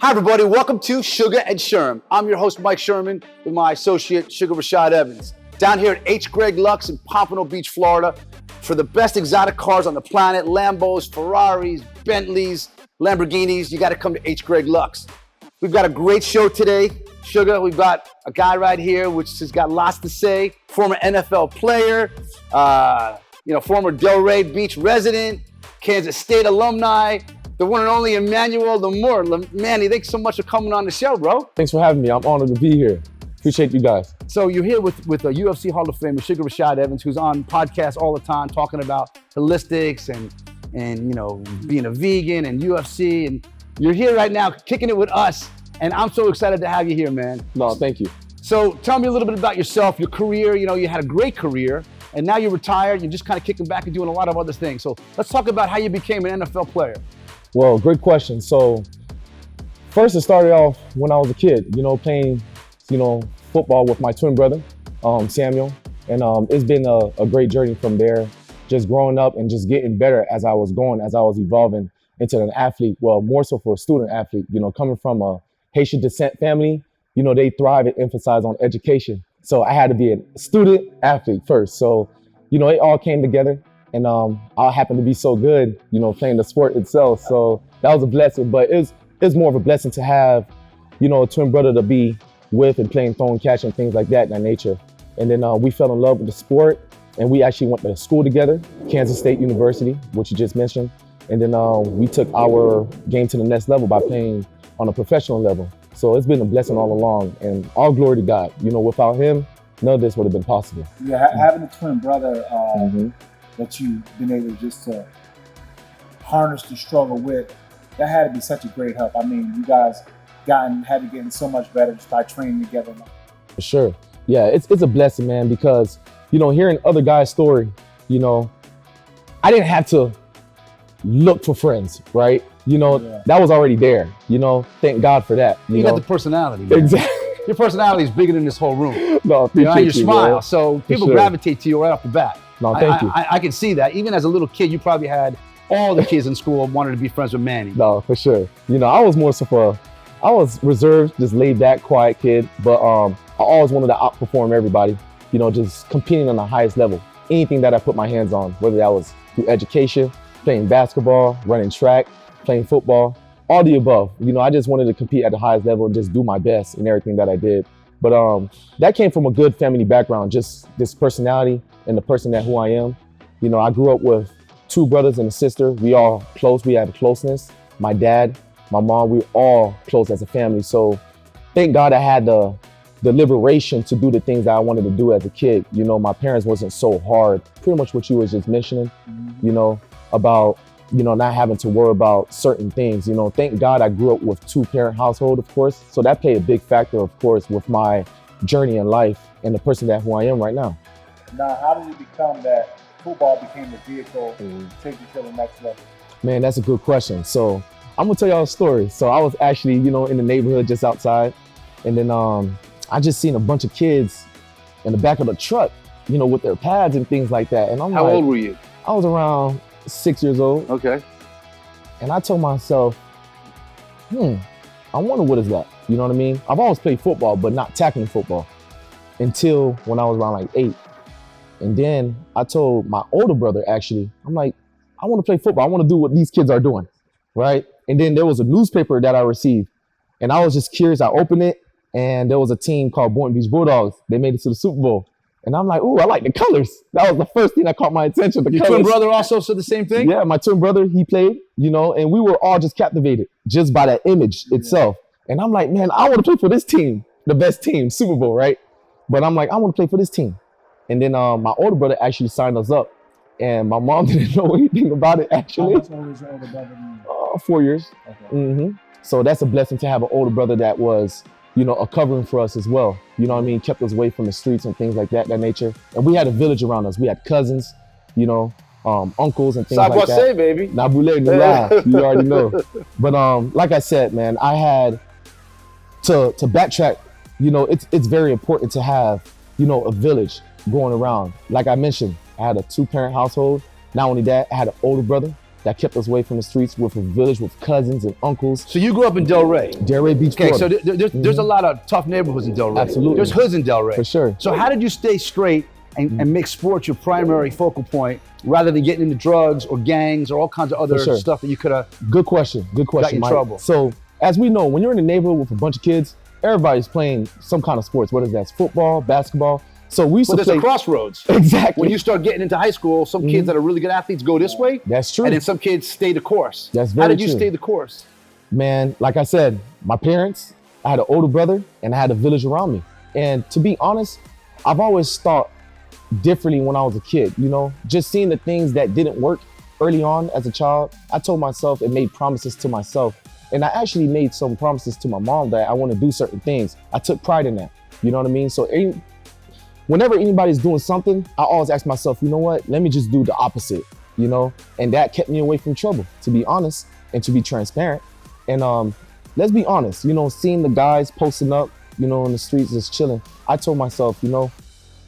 Hi, everybody. Welcome to Suga Sherm. I'm your host, Mike Sherman, with my associate, Sugar Rashad Evans. Down here at H. Greg Lux in Pompano Beach, Florida, for the best exotic cars on the planet, Lambos, Ferraris, Bentleys, Lamborghinis, you got to come to H. Greg Lux. We've got a great show today. Sugar, we've got a guy right here which has got lots to say. Former NFL player, former Delray Beach resident, Kansas State alumni, the one and only Emmanuel Lamur. Manny, thanks so much for coming on the show, bro. Thanks for having me. I'm honored to be here. Appreciate you guys. So you're here with a UFC Hall of Famer, Sugar Rashad Evans, who's on podcasts all the time talking about holistics and being a vegan and UFC. And you're here right now kicking it with us. And I'm so excited to have you here, man. No, thank you. So tell me a little bit about yourself, your career. You had a great career, and now you're retired. You're just kind of kicking back and doing a lot of other things. So let's talk about how you became an NFL player. Well, great question. So first it started off when I was a kid, playing, football with my twin brother, Samuel. And it's been a great journey from there, just growing up and just getting better as I was evolving into an athlete. Well, more so for a student athlete, coming from a Haitian descent family, they thrive and emphasize on education. So I had to be a student athlete first. So, it all came together. And I happened to be so good, playing the sport itself. So that was a blessing. But it's more of a blessing to have, a twin brother to be with and playing throwing catch and things like that nature. And then we fell in love with the sport, and we actually went to school together, Kansas State University, which you just mentioned. And then we took our game to the next level by playing on a professional level. So it's been a blessing all along, and all glory to God. Without him, none of this would have been possible. Yeah, having a twin brother that you've been able just to harness the struggle with, that had to be such a great help. I mean, you guys had to get so much better just by training together. For sure. Yeah, it's a blessing, man, because, hearing other guys' story, I didn't have to look for friends, right? That was already there, thank God for that. You got the personality, man. Exactly. Your personality is bigger than this whole room. No, appreciate your smile, man. so people sure. gravitate to you right off the bat. No, thank you. I can see that. Even as a little kid, you probably had all the kids in school wanted to be friends with Manny. No, for sure. I was more so I was reserved, just laid back, quiet kid, but I always wanted to outperform everybody, just competing on the highest level. Anything that I put my hands on, whether that was through education, playing basketball, running track, playing football, all the above. I just wanted to compete at the highest level and just do my best in everything that I did. But that came from a good family background, just this personality and the person who I am. I grew up with two brothers and a sister. We all close, we have a closeness. My dad, my mom, we were all close as a family. So thank God I had the liberation to do the things that I wanted to do as a kid. My parents wasn't so hard. Pretty much what you was just mentioning, about, not having to worry about certain things. Thank God I grew up with two-parent household, of course. So that played a big factor, of course, with my journey in life and the person who I am right now. Now, how did it become that football became the vehicle to take you to the next level? Man, that's a good question. So I'm gonna tell y'all a story. So I was actually, in the neighborhood just outside, and then I just seen a bunch of kids in the back of the truck, with their pads and things like that. And I'm How old were you? I was around 6 years old. Okay. And I told myself, I wonder what is that? You know what I mean? I've always played football, but not tackling football until when I was around like 8. And then I told my older brother, actually, I'm like, I want to play football. I want to do what these kids are doing, right? And then there was a newspaper that I received, and I was just curious. I opened it, and there was a team called Boynton Beach Bulldogs. They made it to the Super Bowl. And I'm like, ooh, I like the colors. That was the first thing that caught my attention. Your twin brother also said the same thing? Yeah, my twin brother, he played, and we were all just captivated just by that image itself. And I'm like, man, I want to play for this team, the best team, Super Bowl, right? But I'm like, I want to play for this team. And then my older brother actually signed us up. And my mom didn't know anything about it, actually. How much older is your older brother? 4 years. Okay. So that's a blessing to have an older brother that was, a covering for us as well. You know what I mean? Kept us away from the streets and things like that nature. And we had a village around us. We had cousins, uncles and things like that. Say, baby. Nabule, Nula, you already know. But like I said, man, I had to backtrack. It's very important to have, a village going around. Like I mentioned, I had a two-parent household. Not only that, I had an older brother that kept us away from the streets, with a village with cousins and uncles. So you grew up in Delray. Delray Beach, Okay, Florida. so there's a lot of tough neighborhoods in Delray. Absolutely. There's hoods in Delray. For sure. So how did you stay straight and make sports your primary focal point rather than getting into drugs or gangs or all kinds of other stuff that you could have? Good question. Good question, got you in Mike. trouble? So as we know, when you're in a neighborhood with a bunch of kids, everybody's playing some kind of sports, whether that's football, basketball. So we used But to there's play a crossroads. Exactly. When you start getting into high school, some kids that are really good athletes go this way. That's true. And then some kids stay the course. That's very How did you true. stay the course? Man, like I said, my parents, I had an older brother, and I had a village around me. And to be honest, I've always thought differently when I was a kid, you know, just seeing the things that didn't work early on as a child. I told myself and made promises to myself. And I actually made some promises to my mom that I want to do certain things. I took pride in that. You know what I mean? So whenever anybody's doing something, I always ask myself, you know what, let me just do the opposite, you know? And that kept me away from trouble, to be honest, and to be transparent. And let's be honest, you know, seeing the guys posting up, you know, in the streets just chilling, I told myself, you know,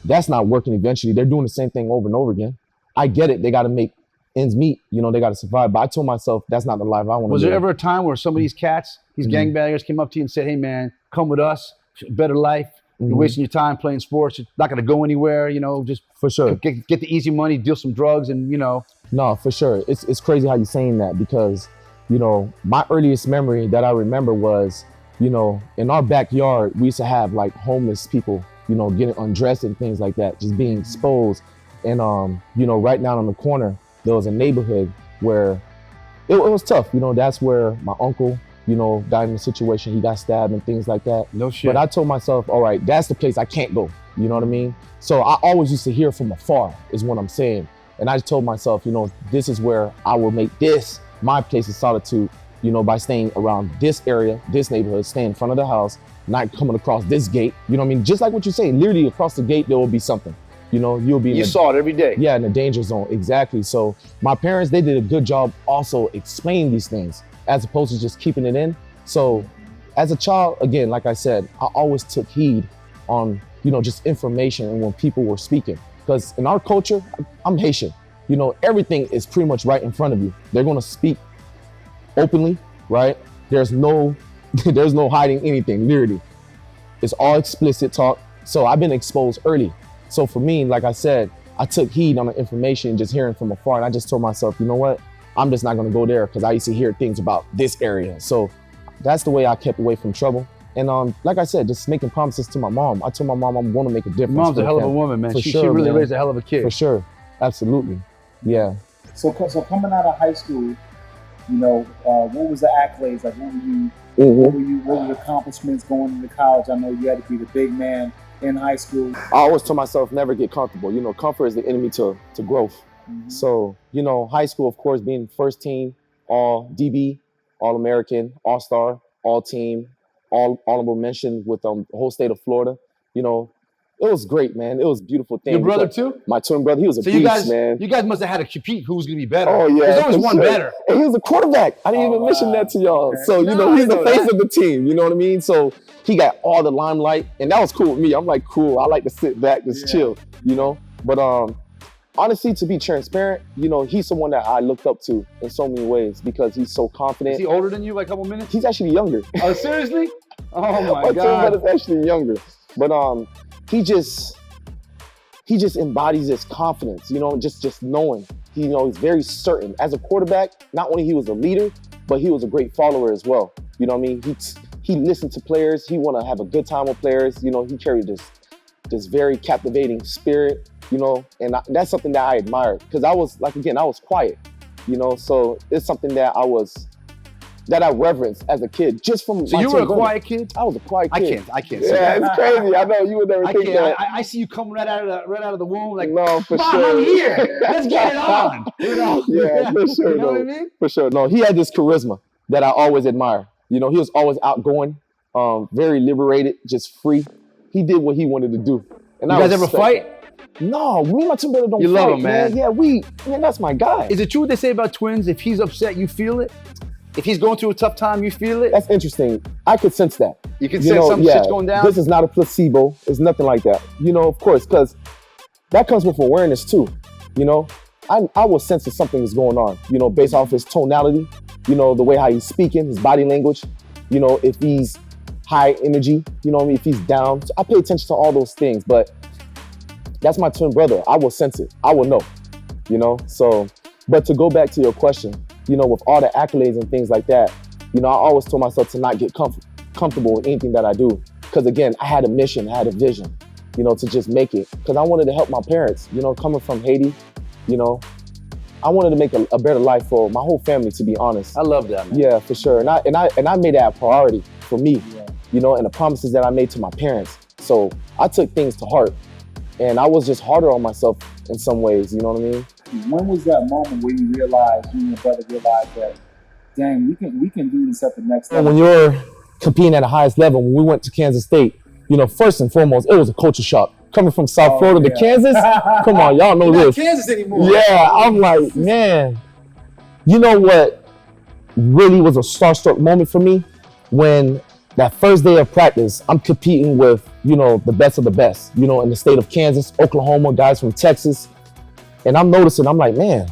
that's not working eventually. They're doing the same thing over and over again. I get it, they gotta make ends meet, you know, they gotta survive. But I told myself, that's not the life I wanna live. Was there ever a time where some of these cats, these gangbangers came up to you and said, hey man, come with us, better life. You're wasting your time playing sports. You're not going to go anywhere, you know, just For sure. get the easy money, deal some drugs and, you know. No, for sure. It's crazy how you're saying that because, you know, my earliest memory that I remember was, you know, in our backyard, we used to have like homeless people, you know, getting undressed and things like that, just being exposed. And, you know, right down on the corner, there was a neighborhood where it was tough. You know, that's where my uncle, you know, got in a situation, he got stabbed and things like that. No shit. But I told myself, all right, that's the place I can't go. You know what I mean? So I always used to hear from afar is what I'm saying. And I just told myself, you know, this is where I will make this my place of solitude, you know, by staying around this area, this neighborhood, staying in front of the house, not coming across this gate. You know what I mean? Just like what you're saying, literally across the gate, there will be something. You know, you'll be You saw it every day. Yeah, in the danger zone, exactly. So my parents, they did a good job also explaining these things as opposed to just keeping it in. So as a child, again, like I said, I always took heed on, you know, just information and when people were speaking. Because in our culture, I'm Haitian, you know, everything is pretty much right in front of you. They're gonna speak openly, right? There's no hiding anything, literally. It's all explicit talk. So I've been exposed early. So for me, like I said, I took heed on the information, just hearing from afar. And I just told myself, you know what? I'm just not gonna go there because I used to hear things about this area. So that's the way I kept away from trouble. And like I said, just making promises to my mom. I told my mom I'm gonna make a difference. Your mom's a hell of a woman, man. She really man. raised a hell of a kid. For sure, absolutely, yeah. So coming out of high school, you know, what was the accolades? Like, what were your accomplishments going into college? I know you had to be the big man in high school. I always told myself never get comfortable. You know, comfort is the enemy to growth. So, you know, high school, of course, being first team, all DB, all American, all star, all team, all honorable mention with the whole state of Florida. You know, it was great, man. It was a beautiful thing. Your brother too? My twin brother, he was a beast, man. You guys must have had to compete who was going to be better. Oh, yeah. There's always one better. And he was a quarterback. I didn't even mention that to y'all. Okay. So, you know, he's the face of the team. You know what I mean? So he got all the limelight. And that was cool with me. I'm like, cool. I like to sit back, just chill, you know? But honestly, to be transparent, you know, he's someone that I looked up to in so many ways because he's so confident. Is he older than you by a couple minutes? He's actually younger. Oh, seriously? Oh, my My God. twin brother's actually younger. But he just embodies this confidence, you know, just knowing. You know, he's very certain. As a quarterback, not only he was a leader, but he was a great follower as well. You know what I mean? He listened to players. He want to have a good time with players. You know, he carried this very captivating spirit, you know, and that's something that I admired because I was, like, again, I was quiet, you know, so it's something that I reverenced as a kid, just from So my you were a brother. quiet kid? I was a quiet kid. I can't say Yeah, that. it's crazy. I know you would never I think can't. that. I see you coming right out of the womb like, No, for Mom, sure. I'm here. Let's get it on. You know? Yeah, for sure. You know though. what I mean? For sure. No, he had this charisma that I always admire. You know, he was always outgoing, very liberated, just free. He did what he wanted to do. And You I guys ever respect fight? it. No, me and my twin brother don't You fight, love him, man. Yeah, man, that's my guy. Is it true what they say about twins? If he's upset, you feel it? If he's going through a tough time, you feel it? That's interesting. I could sense that. You can sense some shit's going down? This is not a placebo. It's nothing like that. You know, of course, because that comes with awareness too. You know, I will sense that something is going on, you know, based off his tonality, you know, the way how he's speaking, his body language, you know, if he's high energy, you know what I mean, if he's down. So I pay attention to all those things, but that's my twin brother. I will sense it. I will know, you know? So, but to go back to your question, you know, with all the accolades and things like that, you know, I always told myself to not get comfortable with anything that I do. Because again, I had a mission, I had a vision, you know, to just make it. Because I wanted to help my parents, you know, coming from Haiti, you know, I wanted to make a better life for my whole family, to be honest. I love that, man. Yeah, for sure. And I made that a priority for me, you know, and the promises that I made to my parents. So I took things to heart, and I was just harder on myself in some ways, you know what I mean? When was that moment where you and your brother realized that, dang, we can do this at the next level? When you're competing at the highest level, when we went to Kansas State, you know, first and foremost, it was a culture shock. Coming from South Florida to Kansas, come on, y'all know You're this. not Kansas anymore. Yeah, I'm like, man, you know what really was a starstruck moment for me? When that first day of practice, I'm competing with, you know, the best of the best, you know, in the state of Kansas, Oklahoma, guys from Texas. And I'm noticing, I'm like, man,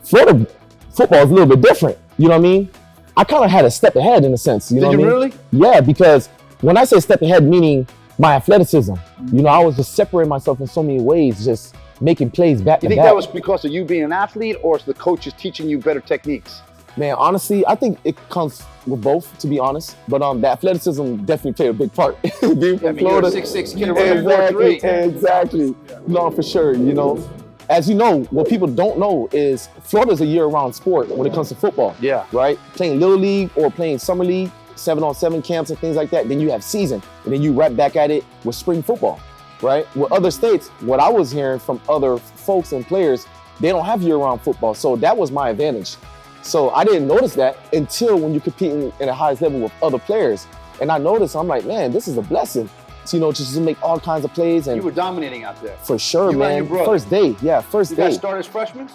Florida football is a little bit different. You know what I mean? I kind of had a step ahead in a sense. You know what I mean? Really? Yeah, because when I say step ahead, meaning my athleticism, you know, I was just separating myself in so many ways, just making plays back to back. You think that was because of you being an athlete, or is the coaches teaching you better techniques? Man, honestly, I think it comes with both, to be honest. But the athleticism definitely played a big part. Being from Florida, you're a 6'6" kid running 4'3". Exactly. No, for sure. You know, as you know, what people don't know is Florida's a year-round sport when it comes to football. Yeah. Right? Playing Little League or playing Summer League, 7-on-7 camps and things like that. Then you have season, and then you right back at it with spring football. Right? With other states, what I was hearing from other folks and players, they don't have year-round football. So that was my advantage. So I didn't notice that until when you're competing in the highest level with other players. And I noticed, I'm like, man, this is a blessing. So, you know, just to make all kinds of plays. And you were dominating out there. For sure, you man. And your brother. First day, yeah, first you day. You guys started as freshmen?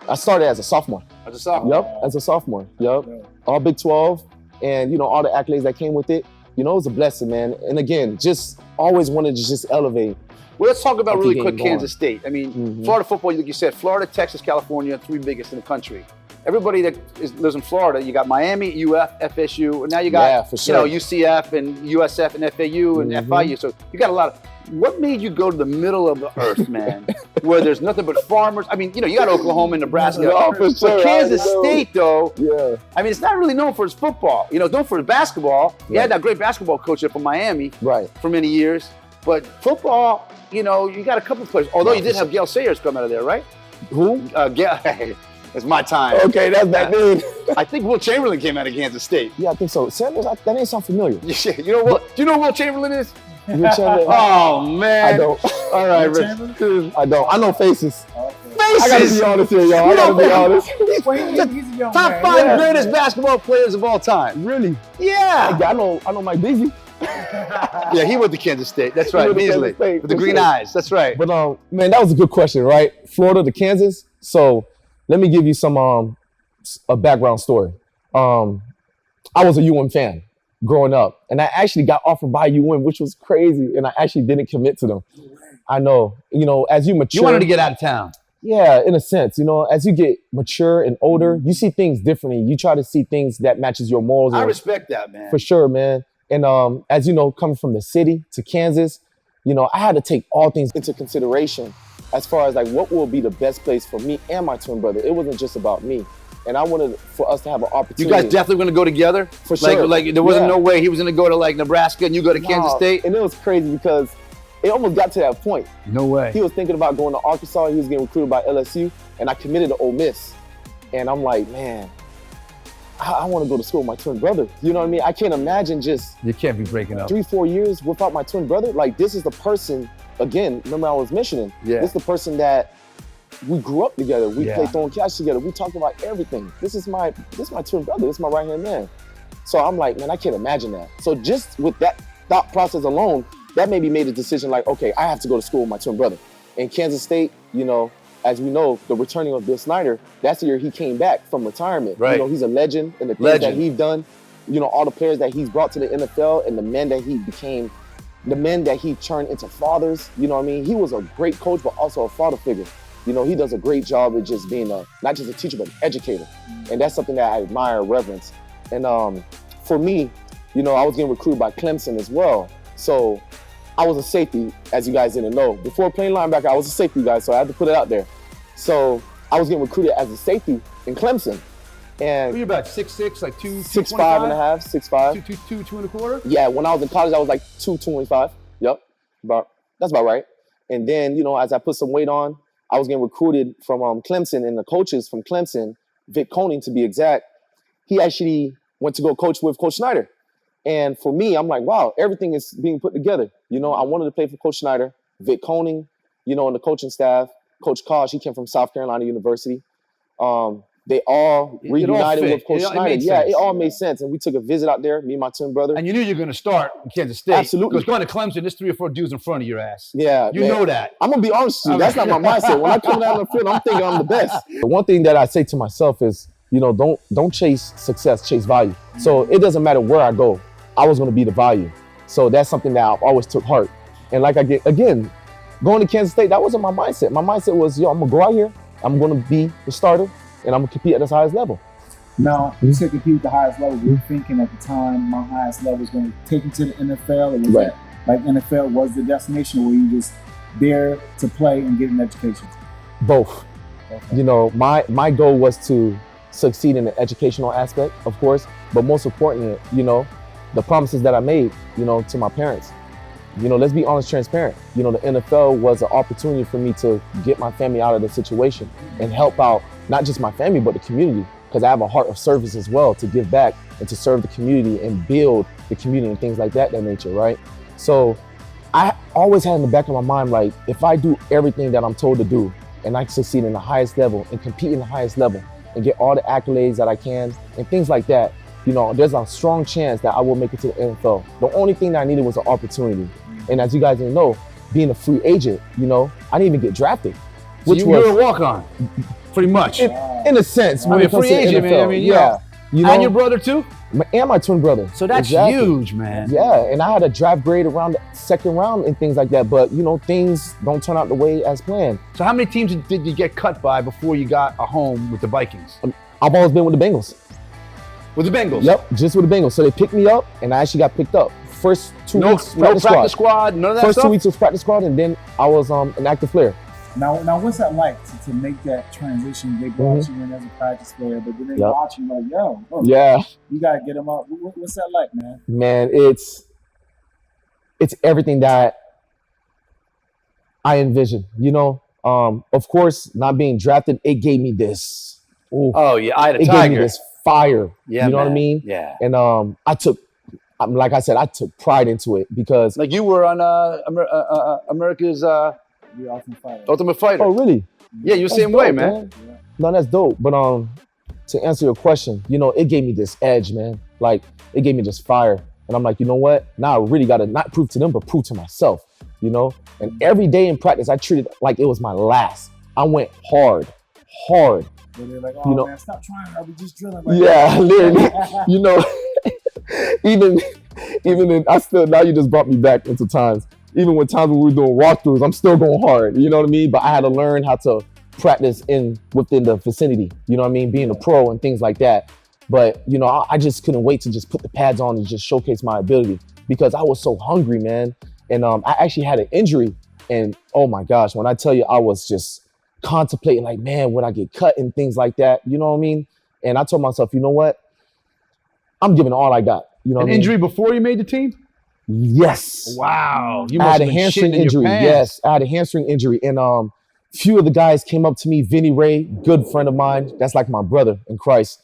I started as a sophomore. As a sophomore? Yep, as a sophomore, yep. All Big 12, and, you know, all the accolades that came with it. You know, it was a blessing, man. And again, just always wanted to just elevate. Well, let's talk about really quick Kansas State. I mean, Florida football, like you said, Florida, Texas, California, 3 biggest in the country. Everybody that lives in Florida, you got Miami, UF, FSU, and now you got you know, UCF and USF and FAU and FIU. So you got a lot of. What made you go to the middle of the earth, man, where there's nothing but farmers? I mean, you know, you got Oklahoma and Nebraska. For sure. But Kansas State, though, yeah. I mean, it's not really known for its football. You know, it's known for its basketball. You had that great basketball coach there from Miami for many years. But football, you know, you got a couple of players. Although you did have Gail Sayers come out of there, right? Who? Gail. It's my time. Okay, that's that dude. I think Will Chamberlain came out of Kansas State. Yeah, I think so. Sanders, that ain't sound familiar. You know what? Do you know who Will Chamberlain is? Will Chamberlain? Oh, man. I don't. All right, Rich. I don't. I know faces. Okay. Faces? I gotta be honest here, y'all. I gotta be honest. He's a young Top man. 5 greatest basketball players of all time. Really? Yeah. I know Mike Beasley. Yeah, he went to Kansas State. That's right, Beasley. With the green eyes. That's right. But man, that was a good question, right? Florida to Kansas. So let me give you some a background story. I was a UM fan growing up, and I actually got offered by UM, which was crazy, and I actually didn't commit to them. I know, you know, as you mature. You wanted to get out of town. Yeah, in a sense, you know, as you get mature and older, you see things differently. You try to see things that matches your morals. I respect that, man. For sure, man. And as you know, coming from the city to Kansas, you know, I had to take all things into consideration as far as like what will be the best place for me and my twin brother. It wasn't just about me. And I wanted for us to have an opportunity. You guys definitely going to go together? For sure. Like there wasn't no way he was going to go to like Nebraska and you go to Kansas State? And it was crazy because it almost got to that point. No way. He was thinking about going to Arkansas. He was getting recruited by LSU. And I committed to Ole Miss. And I'm like, man, I want to go to school with my twin brother. You know what I mean? I can't imagine just you can't be breaking up 3-4 years without my twin brother. Like, this is the person, again, remember I was mentioning, this is the person that we grew up together. We played throwing catch together. We talked about everything. This is my twin brother. This is my right-hand man. So I'm like, man, I can't imagine that. So just with that thought process alone, that made me made a decision like, okay, I have to go to school with my twin brother. In Kansas State, you know, as we know, the returning of Bill Snyder, that's the year he came back from retirement. Right. You know, he's a legend in the things that he's done. You know, all the players that he's brought to the NFL and the men that he became, the men that he turned into fathers. You know what I mean? He was a great coach, but also a father figure. You know, he does a great job of just being not just a teacher, but an educator. And that's something that I admire and reverence. And for me, you know, I was getting recruited by Clemson as well. So I was a safety, as you guys didn't know. Before playing linebacker, I was a safety guy, so I had to put it out there. So I was getting recruited as a safety in Clemson. And You're about 6'6", like 6'5" and a half, 6'5". 2 and a quarter? Yeah, when I was in college, I was like 225. Yep, that's about right. And then, you know, as I put some weight on, I was getting recruited from Clemson, and the coaches from Clemson, Vic Koning to be exact, he actually went to go coach with Coach Snyder. And for me, I'm like, wow, everything is being put together. You know, I wanted to play for Coach Snyder, Vic Koning, you know, and the coaching staff. Coach Kosh, he came from South Carolina University. They all reunited with Coach Snyder. Yeah, it all made sense. And we took a visit out there, me and my twin brother. And you knew you were going to start in Kansas State. Absolutely. Because going to Clemson, there's 3 or 4 dudes in front of your ass. Yeah. You know that. I'm going to be honest with you. That's not my mindset. When I come down the field, I'm thinking I'm the best. The one thing that I say to myself is, you know, don't chase success, chase value. So it doesn't matter where I go. I was going to be the value. So that's something that I've always took heart. And like again, going to Kansas State, that wasn't my mindset. My mindset was, yo, I'm going to go out here. I'm going to be the starter. And I'm going to compete at this highest level. Now, you said compete at the highest level. Were you thinking at the time my highest level was going to take you to the NFL? Or was that like NFL was the destination, or were you just there to play and get an education? Both. Okay. You know, my goal was to succeed in the educational aspect, of course, but most importantly, you know, the promises that I made, you know, to my parents. You know, let's be honest, transparent. You know, the NFL was an opportunity for me to get my family out of the situation and help out not just my family, but the community, because I have a heart of service as well, to give back and to serve the community and build the community and things like that nature, right? So I always had in the back of my mind, like, if I do everything that I'm told to do and I succeed in the highest level and compete in the highest level and get all the accolades that I can and things like that, you know, there's a strong chance that I will make it to the NFL. The only thing that I needed was an opportunity. And as you guys didn't know, being a free agent, you know, I didn't even get drafted. So you were a walk-on, pretty much. In a sense. When it comes to the NFL. Man. I mean, yeah. You know, and your brother too? And my twin brother. So that's huge, man. Yeah, and I had a draft grade around the second round and things like that. But, you know, things don't turn out the way as planned. So how many teams did you get cut by before you got a home with the Vikings? I've always been with the Bengals. With the Bengals? Yep, just with the Bengals. So they picked me up, and I actually got picked up. First 2 weeks, no practice squad, none of that First stuff? 2 weeks was practice squad, and then I was an active player. Now, what's that like to make that transition? They brought you in as a practice player, but then they watch you like, yo, look, you got to get them up. What's that like, man? Man, it's everything that I envisioned. You know, of course, not being drafted, it gave me this. Oh, yeah, I had a tiger. It gave me this fire. Yeah, you know what I mean? Yeah. And like I said, I took pride into it because like you were on America's The Ultimate Fighter. Oh, really? Yeah, you're the same way, man. Yeah. No, that's dope. But to answer your question, you know, it gave me this edge, man. Like, it gave me this fire. And I'm like, you know what? Now I really got to not prove to them, but prove to myself, you know? And every day in practice, I treated it like it was my last. I went hard. But they're like, oh, you know, man, stop trying. Are we just drilling right now? Literally. You know, even in, now you just brought me back into times. Even when times when we were doing walkthroughs, I'm still going hard. You know what I mean? But I had to learn how to practice within the vicinity. You know what I mean? Being a pro and things like that. But, you know, I just couldn't wait to just put the pads on and just showcase my ability because I was so hungry, man. And I actually had an injury. And, oh, my gosh, when I tell you I was just contemplating like, man, would I get cut and things like that? You know what I mean? And I told myself, you know what? I'm giving all I got. You know An injury before you made the team? Yes. Wow. I had a hamstring injury. Yes, I had a hamstring injury. And few of the guys came up to me. Vinny Ray, good friend of mine. That's like my brother in Christ.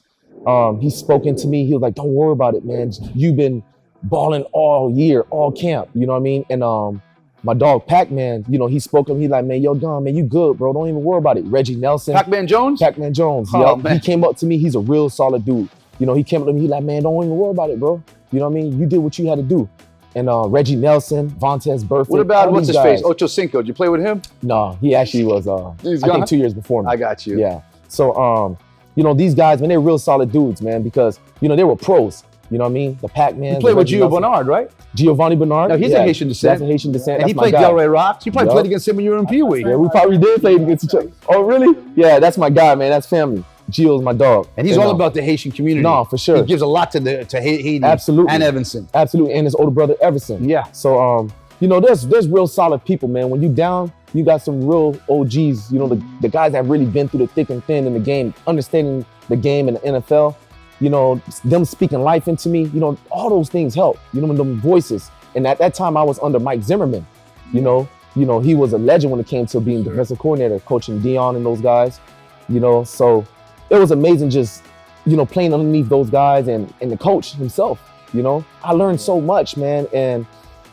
He spoke into me. He was like, don't worry about it, man. You've been balling all year, all camp. You know what I mean? And my dog Pac-Man, you know, he spoke to me. He's like, man, yo, Don, man, you good, bro. Don't even worry about it. Reggie Nelson. Pac-Man Jones? Pac-Man Jones. Oh, man. He came up to me. He's a real solid dude. You know, he came up to me. He's like, man, don't even worry about it, bro. You know what I mean? You did what you had to do. And Reggie Nelson, Vontez Burfict. What about what's his face? Ocho Cinco. Did you play with him? No, he actually was. I think 2 years before me. I got you. Yeah. So, you know, these guys, man, they're real solid dudes, man, because you know they were pros. You know what I mean? The Pac-Man. You played with Gio Bernard, right? Giovanni Bernard. No, he's a Haitian descent. That's a Haitian descent. And That's he played my guy. Delray Rocks. You probably played against him when you were in Pee Wee. Yeah, we probably did play against each other. Oh, really? Yeah, that's my guy, man. That's family. Gio's my dog. And he's all about the Haitian community. No, for sure. He gives a lot to Haiti. Absolutely. And Evanston. Absolutely. And his older brother, Everson. Yeah. So, you know, there's real solid people, man. When you down, you got some real OGs, you know, the guys that really been through the thick and thin in the game, understanding the game in the NFL, you know, them speaking life into me, you know, all those things help, you know, them voices. And at that time I was under Mike Zimmerman, you know, he was a legend when it came to being defensive coordinator, coaching Dion and those guys, you know, so it was amazing just, you know, playing underneath those guys and the coach himself, you know. I learned so much, man, and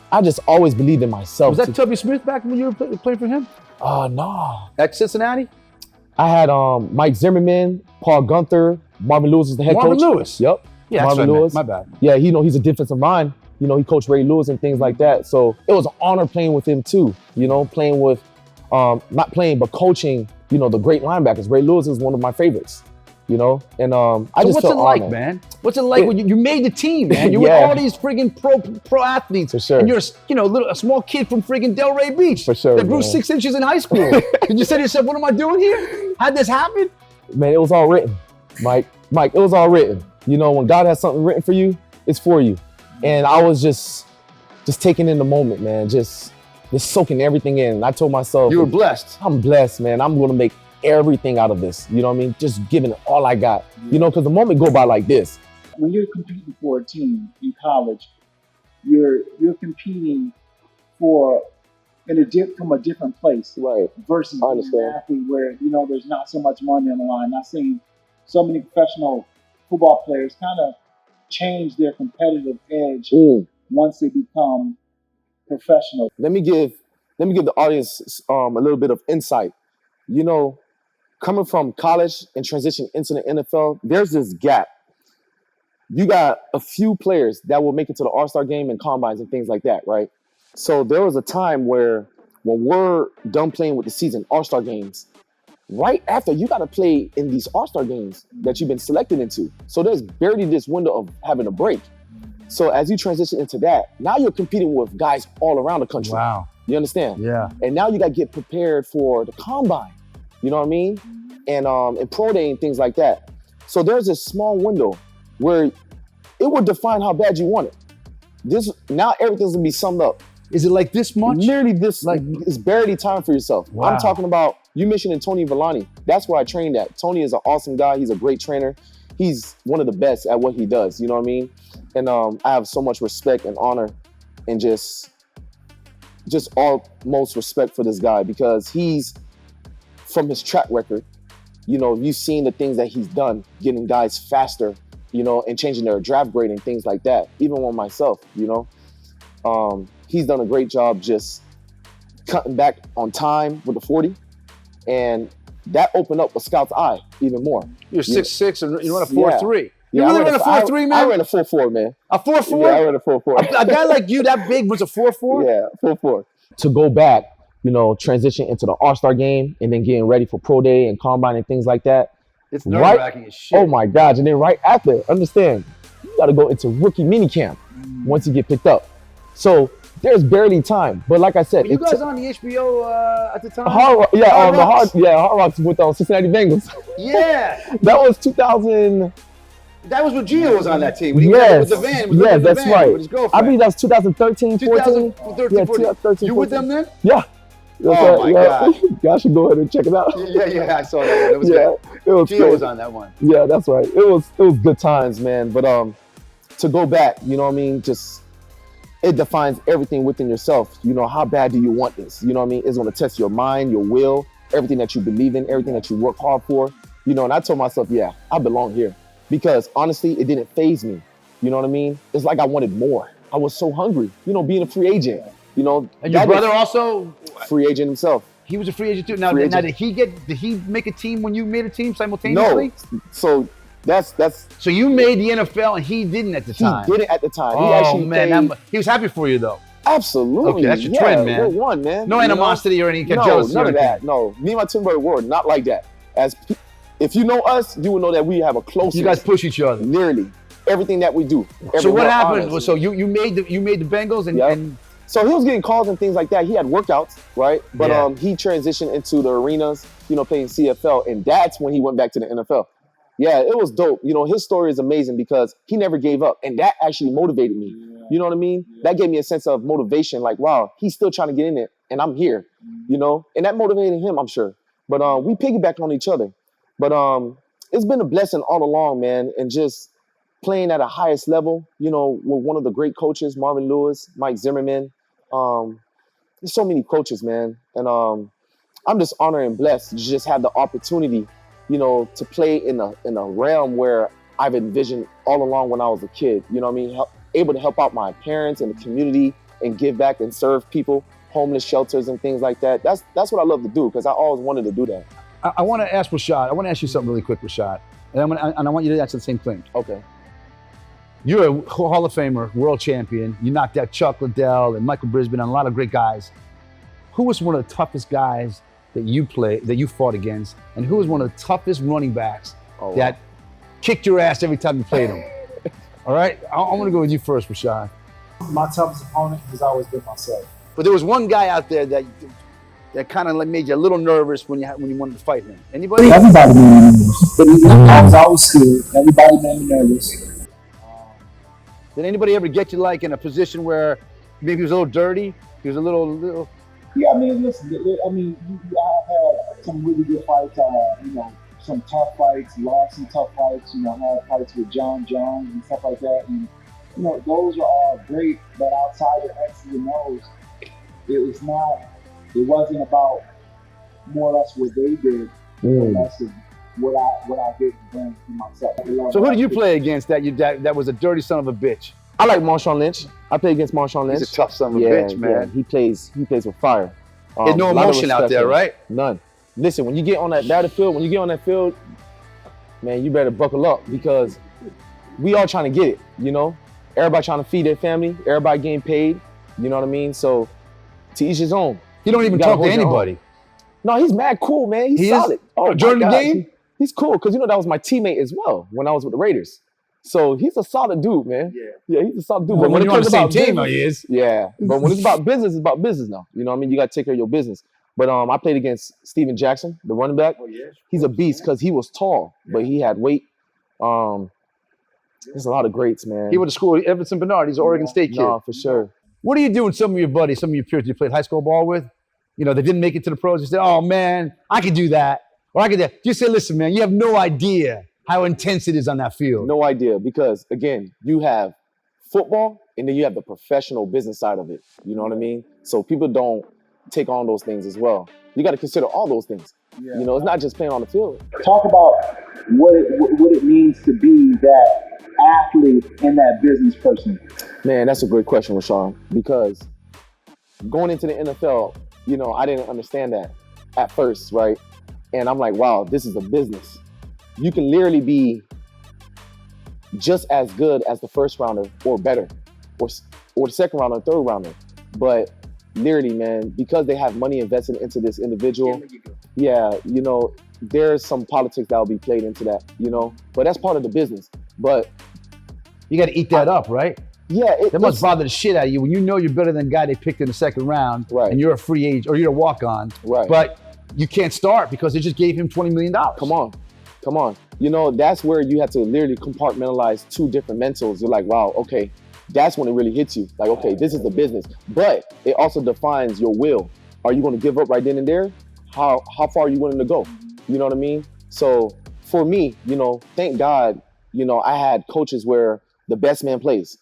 I just always believed in myself. Was that Tubby Smith back when you were playing for him? No. At Cincinnati? I had Mike Zimmerman, Paul Gunther, Marvin Lewis was the head coach. Marvin Lewis? Yep. Yeah, Marvin Lewis. My bad. Yeah, you know, he's a defensive mind. You know, he coached Ray Lewis and things like that. So it was an honor playing with him too. You know, playing with, not playing, but coaching, you know, the great linebackers. Ray Lewis is one of my favorites. You know, and I just what's felt it like, honored. man? What's it like when you made the team, man? You're with all these friggin' pro athletes. For sure. And you're a small kid from friggin' Delray Beach. For sure, that grew man. 6 inches in high school. Did you say to yourself, what am I doing here? How'd this happen? Man, it was all written, Mike, it was all written. You know, when God has something written for you, it's for you. And I was just taking in the moment, man, just soaking everything in. And I told myself, you were blessed. I'm blessed, man. I'm going to make everything out of this. You know what I mean? Just giving it all I got. You know, because the moment go by like this. When you're competing for a team in college, you're competing from a different place, right? Versus being an athlete where, you know, there's not so much money on the line. I've seen so many professional football players kind of change their competitive edge once they become professional. Let me give the audience a little bit of insight. You know, coming from college and transition into the NFL, there's this gap. You got a few players that will make it to the All-Star game and combines and things like that, right? So there was a time where when we're done playing with the season, All-Star games, right after you got to play in these All-Star games that you've been selected into. So there's barely this window of having a break. So as you transition into that, now you're competing with guys all around the country. Wow. You understand? Yeah. And now you got to get prepared for the combine. You know what I mean? And pro day and things like that. So there's this small window where it would define how bad you want it. Now everything's gonna be summed up. Is it like this much? Nearly this, like it's barely time for yourself. Wow. I'm talking about, you mentioned Tony Villani. That's where I trained at. Tony is an awesome guy. He's a great trainer. He's one of the best at what he does. You know what I mean? And I have so much respect and honor and just almost respect for this guy because he's, from his track record, you know, you've seen the things that he's done, getting guys faster, you know, and changing their draft grade and things like that. Even with myself, you know, he's done a great job just cutting back on time with the 40, and that opened up a scout's eye even more. You're 6'6" and you run a 4.3. Yeah, You really ran a 4.3, man? I ran a 4.4, man. A 4.4? Yeah, I ran a 4.4. A guy like you, that big, was a 4.4? Yeah, 4.4. To go back, you know, transition into the All-Star game and then getting ready for pro day and combine and things like that. It's nerve-wracking as shit. Oh my gosh. And then right after, understand, you got to go into rookie mini camp once you get picked up. So there's barely time. But like I said, were you guys on the HBO at the time? Hard Rocks with Cincinnati Bengals. Yeah. That was 2000. That was when Gio was on that team. When he yes. was with the van. Yes, that's right. With his girlfriend. I believe that was 2013, 14. 2013, 14. You with them then? Yeah. Oh my God. Y'all should go ahead and check it out. Yeah, I saw that one. It was good. It was Gio was on that one. Yeah, that's right. It was good times, man. But to go back, you know what I mean? Just, it defines everything within yourself. You know, how bad do you want this? You know what I mean? It's going to test your mind, your will, everything that you believe in, everything that you work hard for. You know, and I told myself, yeah, I belong here. Because honestly, it didn't faze me. You know what I mean? It's like I wanted more. I was so hungry, you know, being a free agent. You know, and your brother also free agent himself. He was a free agent too. Now did he make a team when you made a team simultaneously? No. So that's so you made the NFL and he didn't at the time. He didn't at the time. Oh, he actually man, he was happy for you though. Absolutely. Okay, that's your trend, man. We're one, man. No animosity or any jealousy. None of that. No, me and my twin brother were not like that. If you know us, you will know that we have a close. You guys push each other. Nearly. everything that we do. So what happened? Honors. So you made the Bengals and, Yep. and So he was getting calls and things like that. He had workouts, right? But Yeah. he transitioned into the arenas, playing CFL, and that's when he went back to the NFL. Yeah, it was dope. His story is amazing because he never gave up, and that actually motivated me. Yeah. You know what I mean? Yeah. That gave me a sense of motivation, like, wow, he's still trying to get in it, and I'm here, and that motivated him, I'm sure. But we piggybacked on each other. But it's been a blessing all along, man, and just playing at a highest level, with one of the great coaches, Marvin Lewis, Mike Zimmerman. There's so many coaches, man. And I'm just honored and blessed to just have the opportunity, to play in a realm where I've envisioned all along when I was a kid. You know what I mean? Able to help out my parents and the community and give back and serve people, homeless shelters and things like that. That's what I love to do because I always wanted to do that. I want to ask Rashad. I want to ask you something really quick, Rashad, and I want you to answer the same thing. Okay. You're a Hall of Famer, world champion. You knocked out Chuck Liddell and Michael Brisbane and a lot of great guys. Who was one of the toughest guys that you fought against, and who was one of the toughest running backs that kicked your ass every time you played him? All right, I'm gonna go with you first, Rashad. My toughest opponent has always been myself. But there was one guy out there that kind of made you a little nervous when you wanted to fight him. Anybody? Everybody made me nervous. But I was always scared. Everybody made me nervous. Did anybody ever get you in a position where maybe he was a little dirty? He was a little. Yeah, I mean, listen. I mean, I've had some really good fights. Some tough fights. Lost some tough fights. Had fights with John Jones and stuff like that. And those are all great. But outside the X's and O's, it wasn't about more or less what they did, more or less of what I did to bring to myself. So who did you play against that was a dirty son of a bitch? I like Marshawn Lynch. I played against Marshawn Lynch. He's a tough son of a bitch, man. Yeah, he plays with fire. There's no emotion out there, right? None. Listen, when you get on that battlefield, man, you better buckle up because we all trying to get it, Everybody trying to feed their family. Everybody getting paid. You know what I mean? So to each his own. He don't even talk to anybody. No, he's mad cool, man. He's solid. During the game? He's cool because that was my teammate as well when I was with the Raiders. So he's a solid dude, man. Yeah, he's a solid dude. But when you're on the same team, he is. Yeah, but when it's about business, it's about business now. You know what I mean? You got to take care of your business. But I played against Steven Jackson, the running back. He's a beast because he was tall, but he had weight. There's a lot of greats, man. He went to school with Everson Bernard. He's an Oregon State kid. No, for sure. What do you do when some of your buddies, some of your peers you played high school ball with, they didn't make it to the pros? You say, oh, man, I could do that. Or I could do that. You say, listen, man, you have no idea how intense it is on that field. No idea because, again, you have football and then you have the professional business side of it. You know what I mean? So people don't take on those things as well. You got to consider all those things. Yeah. It's not just playing on the field. Talk about what it means to be that athlete and that business person. Man, that's a great question, Rashawn, because going into the NFL, I didn't understand that at first, right? And I'm like, wow, this is a business. You can literally be just as good as the first rounder or better, or the second rounder, third rounder. But literally, man, because they have money invested into this individual, there's some politics that will be played into that, but that's part of the business. But you got to eat that up, right? Yeah. That must bother the shit out of you when you're better than the guy they picked in the second round, right? And you're a free agent or you're a walk-on, right? But you can't start because they just gave him $20 million. Come on. That's where you have to literally compartmentalize two different mentals. You're like, wow, okay, that's when it really hits you. Like, okay, this is the business, but it also defines your will. Are you going to give up right then and there? How far are you willing to go? You know what I mean? So for me, thank God, I had coaches where the best man plays.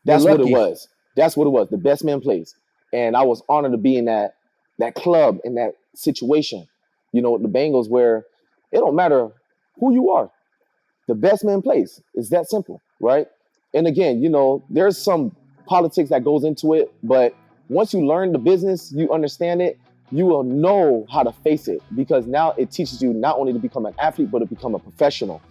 That's what it was. That's what it was. The best man plays. And I was honored to be in that club, in that situation, with the Bengals, where it don't matter who you are. The best man plays. It's that simple, right? And again, there's some politics that goes into it, but once you learn the business, you understand it, you will know how to face it, because now it teaches you not only to become an athlete, but to become a professional.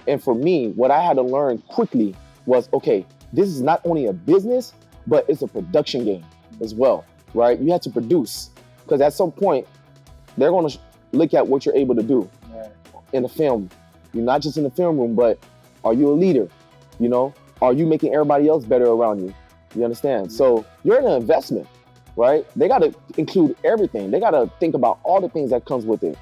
And for me, what I had to learn quickly was, okay, this is not only a business, but it's a production game as well, right? You have to produce, because at some point, they're going to look at what you're able to do in the film. You're not just in the film room, but are you a leader? You know, are you making everybody else better around you? You understand? So you're in an investment, right? They got to include everything. They got to think about all the things that comes with it.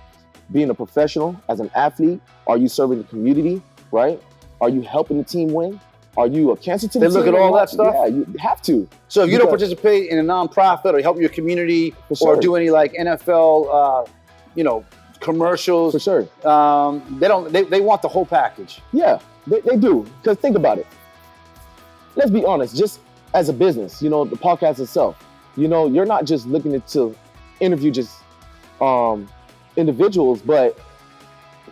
Being a professional, as an athlete, are you serving the community, right? Are you helping the team win? Are you a cancer to the They team? look at all that stuff? Yeah, you have to. So if you don't Because- participate in a nonprofit or help your community For sure. or do any like NFL, commercials, For sure. they want the whole package. Yeah, they do. Because think about it. Let's be honest, just as a business, the podcast itself, you're not just looking to interview just individuals, but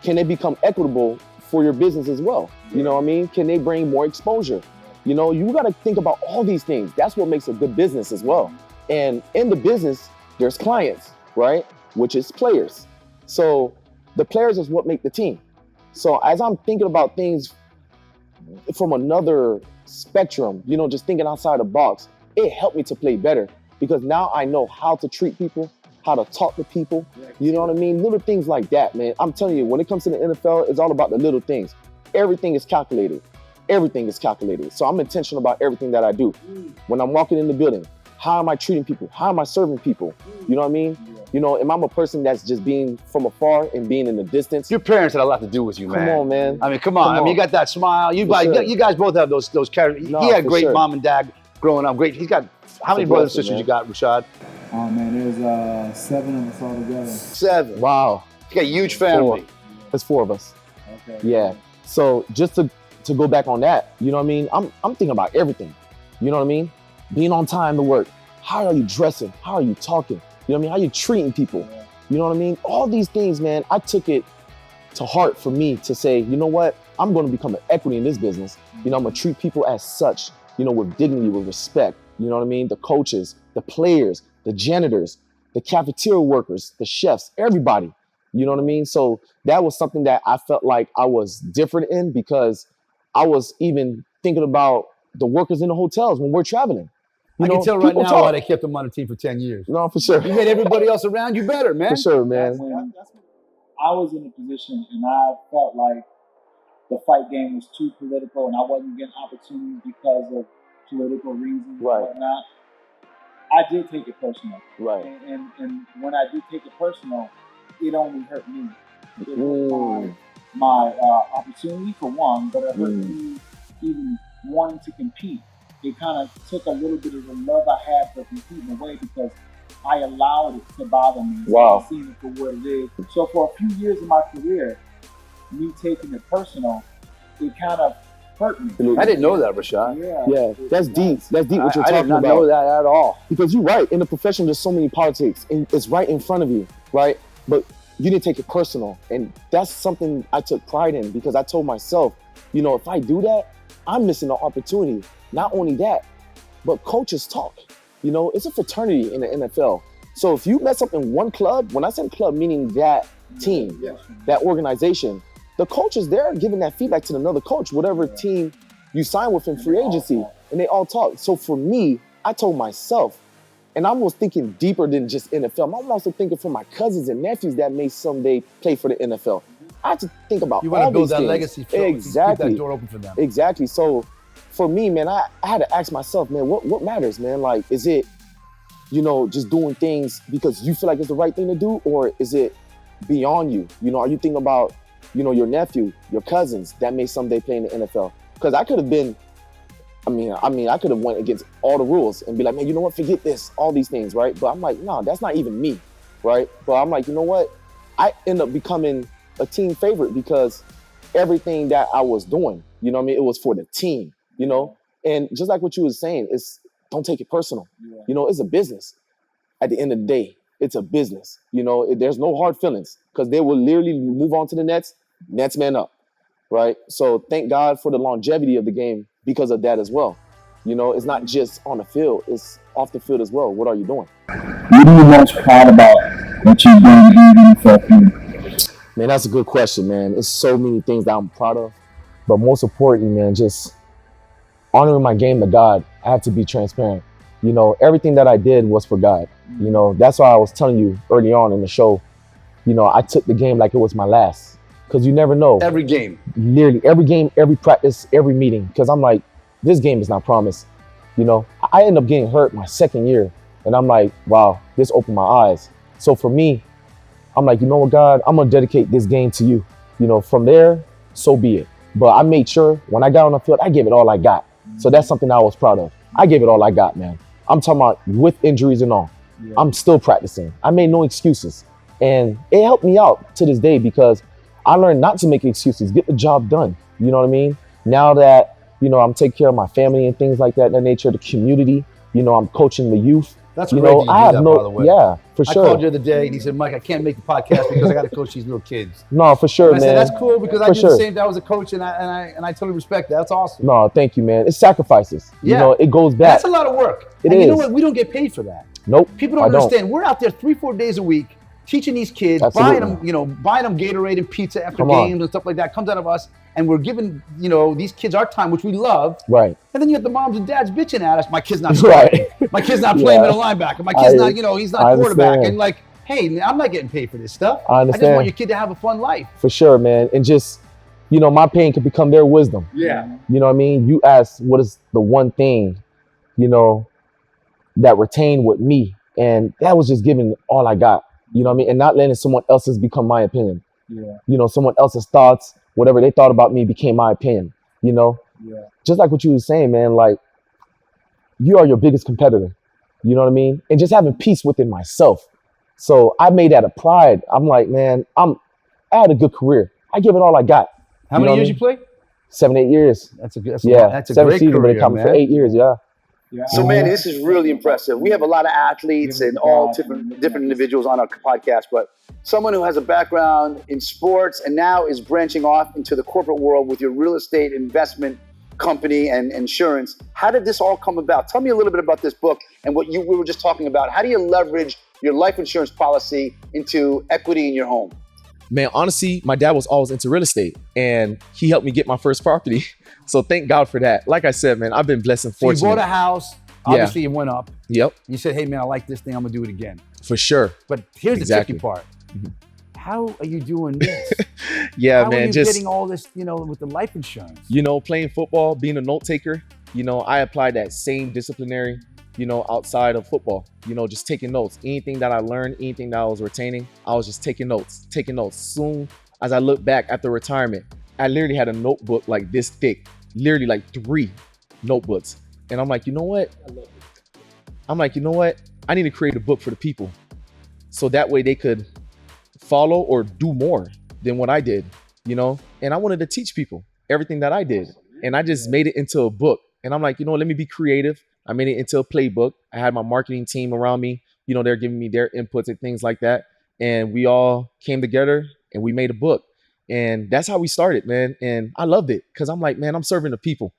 can they become equitable for your business as well? You know what I mean? Can they bring more exposure? You got to think about all these things. That's what makes a good business as well. And in the business, there's clients, right? Which is players. So the players is what make the team. So as I'm thinking about things from another spectrum, just thinking outside the box, it helped me to play better because now I know how to treat people, how to talk to people. You know what I mean? Little things like that, man. I'm telling you, when it comes to the NFL, it's all about the little things. Everything is calculated. Everything is calculated. So I'm intentional about everything that I do. When I'm walking in the building, how am I treating people? How am I serving people? You know what I mean? Am I a person that's just being from afar and being in the distance? Your parents had a lot to do with you, man. Come on, man. I mean, come on. You got that smile. You guys both have those characters. No, he had for great sure. mom and dad growing up. Great. He's got how many brothers and sisters you got, Rashad? Oh man, there's 7 of us all together. 7. Wow. You got a huge family. There's 4 of us. Okay. Yeah. So just to go back on that, you know what I mean? I'm thinking about everything. You know what I mean? Being on time to work. How are you dressing? How are you talking? You know what I mean? How are you treating people? You know what I mean? All these things, man, I took it to heart for me to say, you know what? I'm going to become an equity in this business. I'm going to treat people as such, with dignity, with respect. You know what I mean? The coaches, the players, the janitors, the cafeteria workers, the chefs, everybody. You know what I mean? So that was something that I felt like I was different in because I was even thinking about the workers in the hotels when we're traveling. I can tell right people now talk. why they kept him on the team for 10 years. No, for sure. You made everybody else around you better, man. For sure, man. When I was in a position and I felt like the fight game was too political and I wasn't getting opportunities because of political reasons Right. and whatnot, I did take it personal. Right. And when I did take it personal, it only hurt me. It hurt Mm. my opportunity for one, but it hurt me even wanting to compete. It kind of took a little bit of the love I had for competing away because I allowed it to bother me. Wow. Instead of seeing it for what it is. So for a few years in my career, me taking it personal, it kind of hurt me. I didn't know that, Rashad. Yeah, that's deep. That's deep what you're I talking did not about. know that at all. Because you're right. In the profession, there's so many politics, and it's right in front of you, right? But you didn't take it personal, and that's something I took pride in because I told myself, if I do that, I'm missing an opportunity. Not only that, but coaches talk. It's a fraternity in the NFL. So if you mess up in one club, when I say club, meaning that team, that organization, the coaches, they're giving that feedback to another coach, whatever team you sign with in free agency, and they all talk. So for me, I told myself, and I was thinking deeper than just NFL. I'm also thinking for my cousins and nephews that may someday play for the NFL. I have to think about You want all to build these that things. legacy. Exactly. Keep that door open for them. Exactly. So for me, man, I had to ask myself, man, what matters, man? Like, is it, just doing things because you feel like it's the right thing to do, or is it beyond you? Are you thinking about, your nephew, your cousins that may someday play in the NFL? Because I could have been, I could have went against all the rules and be like, man, you know what? Forget this, all these things, right? But I'm like, no, that's not even me, right? But I'm like, you know what? I end up becoming a team favorite because everything that I was doing, it was for the team, And just like what you was saying, don't take it personal. It's a business. At the end of the day, it's a business. There's no hard feelings because they will literally move on to the next man up, right? So thank God for the longevity of the game because of that as well. It's not just on the field, it's off the field as well. What are you doing? What are you most proud about what you've done in the NFL? Man, that's a good question, man. It's so many things that I'm proud of. But most importantly, man, just honoring my game to God. I have to be transparent. Everything that I did was for God. That's why I was telling you early on in the show, I took the game like it was my last. because you never know. Every game. Nearly every game, every practice, every meeting. Because I'm like, this game is not promised. You know, I ended up getting hurt my second year, and I'm like, wow, this opened my eyes. So for me, I'm like, you know what, God, I'm gonna dedicate this game to you. You know, from there, so be it. But I made sure when I got on the field, I gave it all I got. So that's something I was proud of. I gave it all I got, man. I'm talking about with injuries and all. Yeah. I'm still practicing. I made no excuses. And it helped me out to this day because I learned not to make excuses, get the job done. You know what I mean? Now that, you know, I'm taking care of my family and things like that, the nature of the community, you know, I'm coaching the youth. That's you great know, that you I do have that, no, by the way. yeah, for I sure. called you the other day and he said, Mike, I can't make the podcast because I got to coach these little kids. No, for sure, And I man. said, that's cool because I For did sure. the same. I was a coach and I totally respect that. That's awesome. No, thank you, man. It's sacrifices. Yeah. You know, it goes And back. that's a lot of work. It and you know is. what? We don't get paid for that. Nope. People I don't understand. We're out there 3-4 days a week teaching these kids, Absolutely. buying them Gatorade and pizza after Come on. games and stuff like that comes out of us. And we're giving, you know, these kids our time, which we love. Right. And then you have the moms and dads bitching at us. My kid's not starting. Right. My kid's not playing Yeah. middle linebacker. My kid's not, you know, he's I not quarterback. understand. And like, hey, man, I'm not getting paid for this stuff. I I just understand. want your kid to have a fun life. For sure, man. And just, you know, my pain could become their wisdom. Yeah. You know what I mean? You asked what is the one thing, you know, that retained with me. And that was just giving all I got. You know what I mean? And not letting someone else's become my opinion. Yeah. You know, someone else's thoughts, whatever they thought about me became my opinion. You know? Yeah. Just like what you were saying, man, like you are your biggest competitor. You know what I mean? And just having peace within myself. So I made that a pride. I'm like, man, I had a good career. I give it all I got. How You know many what I years mean? you play? 7-8 years. That's a Yeah. that's a 7 great seasons, but career, it comes for man. 8 years. Yeah. Yeah. So, man, this is really impressive. We have a lot of athletes and all different individuals on our podcast, but someone who has a background in sports and now is branching off into the corporate world with your real estate investment company and insurance. How did this all come about? Tell me a little bit about this book and what we were just talking about. How do you leverage your life insurance policy into equity in your home? Man, honestly, my dad was always into real estate and he helped me get my first property. So thank God for that. Like I said, man, I've been blessed and So you fortunate. bought a house. Obviously, it went up. Yep, You said, hey, man, I like this thing. I'm going to do it again. for sure. But here's Exactly. the tricky part. Mhm. How are you doing this? Yeah, How are man, you just, getting all this, you know, with the life insurance? you know, playing football, being a note taker, you know, I applied that same disciplinary, you know, outside of football, you know, just taking notes. Anything that I learned, anything that I was retaining, I was just taking notes. Soon as I look back after retirement, I literally had a notebook like this thick, literally like 3 notebooks. And I'm like, you know what? I need to create a book for the people. So that way they could follow or do more than what I did, you know? And I wanted to teach people everything that I did. And I just made it into a book. And I'm like, you know, let me be creative. I made it into a playbook. I had my marketing team around me. You know, they're giving me their inputs and things like that. And we all came together and we made a book. And that's how we started, man. And I loved it because I'm like, man, I'm serving the people,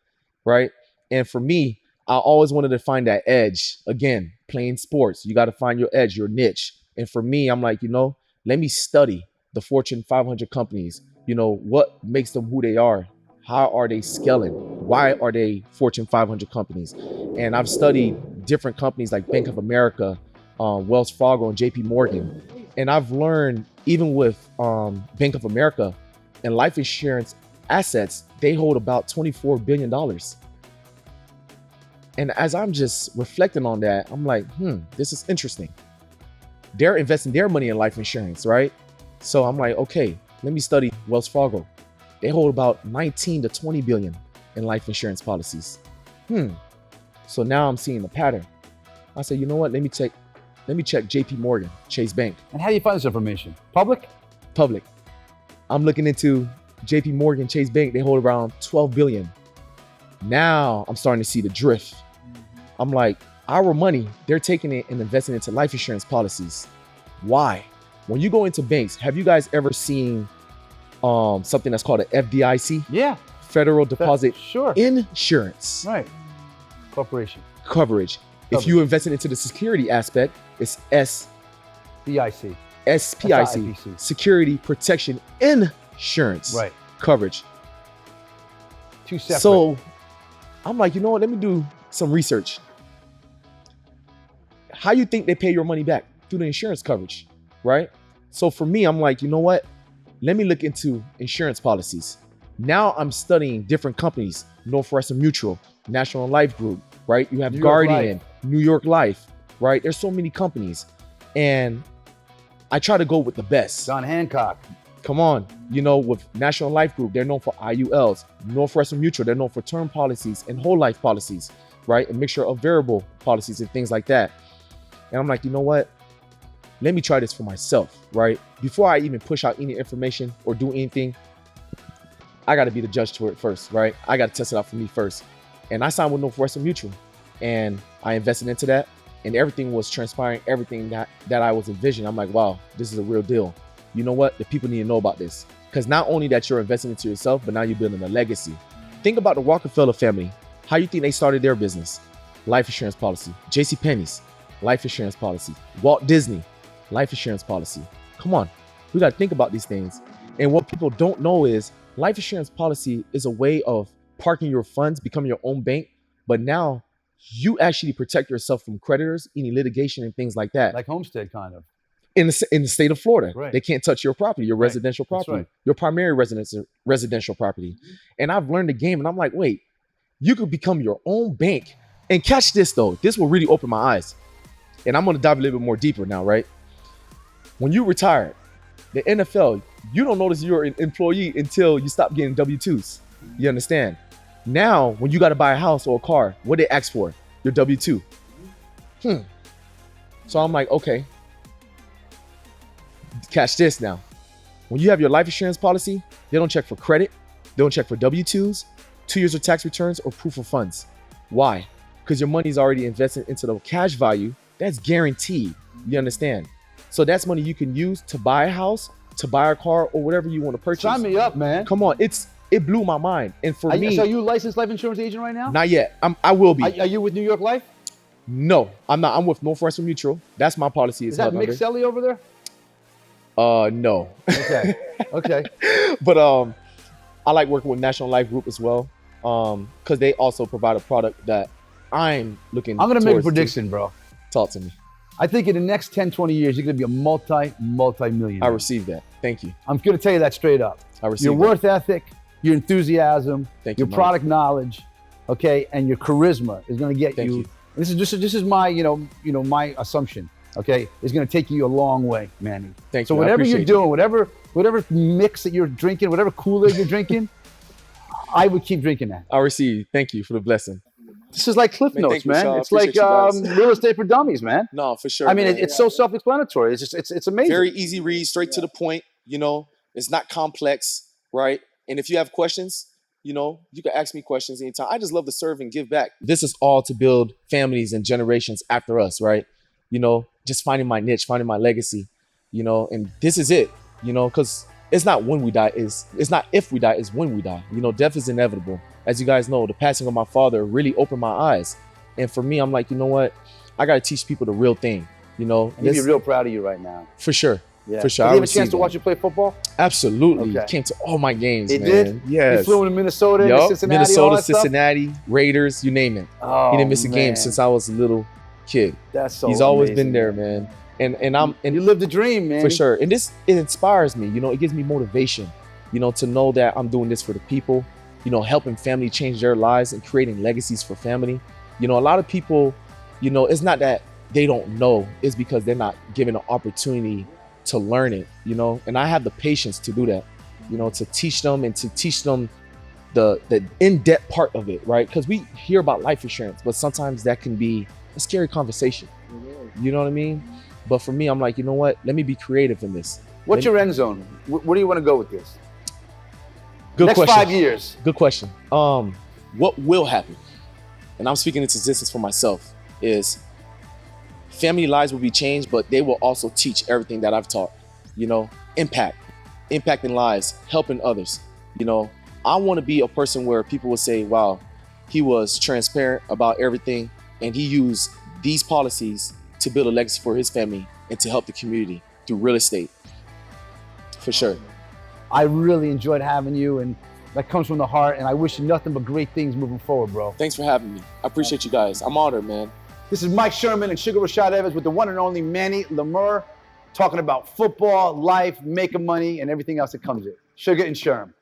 right? And for me, I always wanted to find that edge. Again, playing sports, you got to find your edge, your niche. And for me, I'm like, you know, let me study the Fortune 500 companies. You know, what makes them who they are? How are they scaling? Why are they Fortune 500 companies? And I've studied different companies like Bank of America, Wells Fargo, and JP Morgan. And I've learned even with Bank of America and life insurance assets, they hold about $24 billion. And as I'm just reflecting on that, I'm like, this is interesting. They're investing their money in life insurance, right? So I'm like, okay, let me study Wells Fargo. They hold about 19 to 20 billion in life insurance policies. So now I'm seeing the pattern. I said, you know what? Let me check JP Morgan, Chase Bank, And how do you find this information? Public? public. I'm looking into JP Morgan, Chase Bank. They hold around 12 billion. Now I'm starting to see the drift. I'm like, our money, they're taking it and investing into life insurance policies. Why? When you go into banks, have you guys ever seen something that's called an FDIC? Yeah. Federal Deposit Sure. Insurance Right. Corporation. Coverage. If you invested into the security aspect, it's BIC. SPIC, SIPC. Security Protection Insurance Right. coverage. 2 separate. So I'm like, you know what? Let me do some research. How you think they pay your money back? Through the insurance coverage, right? So for me, I'm like, you know what? let me look into insurance policies. Now I'm studying different companies, Northwestern Mutual, National Life Group, right? You have New York Guardian, New York Life, right? There's so many companies. And I try to go with the best. John Hancock. Come on, with National Life Group, they're known for IULs. Northwestern Mutual, they're known for term policies and whole life policies, right? A mixture of variable policies and things like that. And I'm like, you know what? Let me try this for myself, right? Before I even push out any information or do anything, I got to be the judge to it first, right? I got to test it out for me first. And I signed with Northwestern Mutual and I invested into that, and everything was transpiring, everything that I was envisioning. I'm like, wow, this is a real deal. You know what? The people need to know about this, because not only that you're investing into yourself, but now you're building a legacy. Think about the Rockefeller family. How you think they started their business? Life insurance policy. JCPenney's, life insurance policy. Walt Disney, life insurance policy. Come on, we got to think about these things. And what people don't know is life insurance policy is a way of parking your funds, becoming your own bank. But now you actually protect yourself from creditors, any litigation and things like that. Like Homestead, kind of. In the state of Florida, Right. They can't touch your property, your Right. residential That's property, right. your primary residential property. And I've learned the game, and I'm like, wait, you could become your own bank. And catch this though, this will really open my eyes. And I'm gonna dive a little bit more deeper now, right? When you retired, the NFL, you don't notice you're an employee until you stop getting W-2s. You understand? Now, when you gotta buy a house or a car, what they ask for? Your W-2. So I'm like, okay. Catch this now. When you have your life insurance policy, they don't check for credit. They don't check for W-2s, 2 years of tax returns, or proof of funds. Why? Because your money is already invested into the cash value. That's guaranteed. You understand? So that's money you can use to buy a house, to buy a car, or whatever you want to purchase. Sign me up, man. Come on, it blew my mind. And for me, So are you a licensed life insurance agent right now? not yet. I will be. Are you with New York Life? No, I'm not. I'm with Northwestern Mutual. That's my policy. Is that Mick Selly over there? No. Okay. Okay. But I like working with National Life Group as well, because they also provide a product that I'm looking. I'm gonna make a towards prediction, bro. Talk to me. I think in the next 10, 20 years, you're gonna be a multi-millionaire. I received that. Thank you. I'm gonna tell you that straight up. I received Your that. worth ethic, your enthusiasm, Thank you, your Mike. product knowledge, okay, and your charisma is gonna get Thank you. This is my my assumption. Okay, is going to take you a long way, Manny. Thank so you. I whatever you're appreciate doing, whatever mix that you're drinking, whatever Kool-Aid you're drinking, I would keep drinking that. I received. Thank you for the blessing. This is like Cliff Man, Notes, thank you, man. Shaw. I It's like appreciate you real estate for dummies, man. No, for sure. I mean, man. it's so self-explanatory. It's amazing. Very easy read, straight to the point. It's not complex, right? And if you have questions, you can ask me questions anytime. I just love to serve and give back. This is all to build families and generations after us, right? Just finding my niche, finding my legacy, and this is it, because it's not when we die, it's not if we die, it's when we die. Death is inevitable. As you guys know, the passing of my father really opened my eyes. And for me, I'm like, you know what? I got to teach people the real thing, And he'd be real proud of you right now. For sure. Yeah. For sure. Did I you have a received chance to that. watch you play football? Absolutely. Okay. Came to all my games, It man. did? Yes. You flew into Minnesota, into Yup. Cincinnati, all Minnesota, that stuff? Cincinnati, Raiders, you name it. Oh, He didn't miss a game man. since I was a little kid. That's so He's always amazing, been there, man. And You lived the dream, man. for sure. And it inspires me, it gives me motivation, to know that I'm doing this for the people, helping family change their lives and creating legacies for family. A lot of people, it's not that they don't know, it's because they're not given an opportunity to learn it, and I have the patience to do that, to teach them and to teach them the in-depth part of it, right? Because we hear about life insurance, but sometimes that can be a scary conversation. You know what I mean? But for me, I'm like, you know what? Let me be creative in this. What's your end zone? Where do you want to go with this? Good Next question. 5 years. Good question. What will happen? And I'm speaking into existence for myself, is family lives will be changed, but they will also teach everything that I've taught, impacting lives, helping others. I want to be a person where people will say, wow, he was transparent about everything and he used these policies to build a legacy for his family and to help the community through real estate. For sure. I really enjoyed having you, and that comes from the heart, and I wish you nothing but great things moving forward, bro. Thanks for having me. I appreciate you guys. I'm honored, man. This is Mike Sherman and Suga Rashad Evans with the one and only Manny Lamur. talking about football, life, making money, and everything else that comes with it. Suga and Sherm.